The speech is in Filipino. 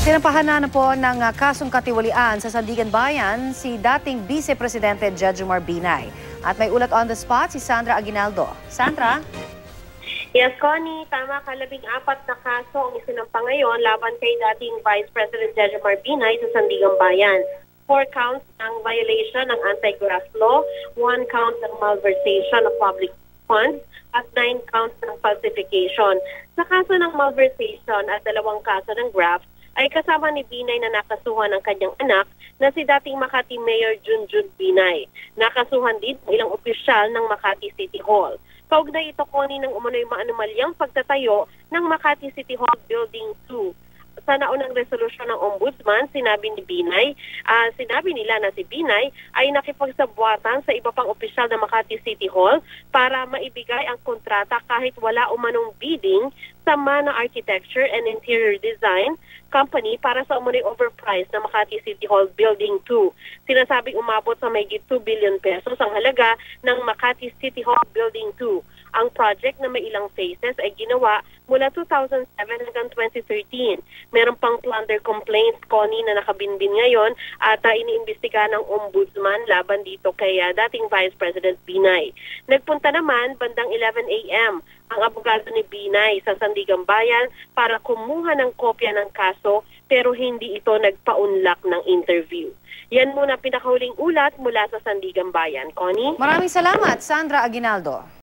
Sinampahan na po ng kasong katiwalian sa Sandigan Bayan si dating Vice Presidente Jejomar Binay. At may ulat on the spot si Sandra Aguinaldo. Sandra? Yes, Connie, tama ka. 14 na kaso ang isinampa ngayon laban kay dating Vice President Jejomar Binay sa Sandigan Bayan. 4 counts ng violation ng anti-graft law, 1 count ng malversation of public funds, at 9 counts ng falsification. Sa kaso ng malversation at 2 kaso ng graft, ay kasama ni Binay na nakasuhan ng kanyang anak na si dating Makati Mayor Junjun Binay. Nakasuhan din ng ilang opisyal ng Makati City Hall. Kaugnay ito, Connie, ng umano'y maanumalyang pagtatayo ng Makati City Hall Building 2. Sa naunang resolusyon ng Ombudsman, sinabi nila na si Binay ay nakipagsabwatan sa iba pang opisyal ng Makati City Hall para maibigay ang kontrata kahit wala umanong bidding sa Mana Architecture and Interior Design Company para sa umano'y overpriced na Makati City Hall Building 2. Sinasabing umabot sa mahigit 2 billion pesos ang halaga ng Makati City Hall Building 2. Ang project na may ilang phases ay ginawa mula 2007 hanggang 2013. Meron pang plunder complaints, Connie, na nakabinbin ngayon at iniimbestiga ng Ombudsman laban dito kay dating Vice President Binay. Nagpunta naman bandang 11 a.m. ang abogado ni Binay sa Sandigan Bayan para kumuha ng kopya ng kaso pero hindi ito nagpaunlak ng interview. Yan muna pinakahuling ulat mula sa Sandigan Bayan. Connie? Maraming salamat, Sandra Aguinaldo.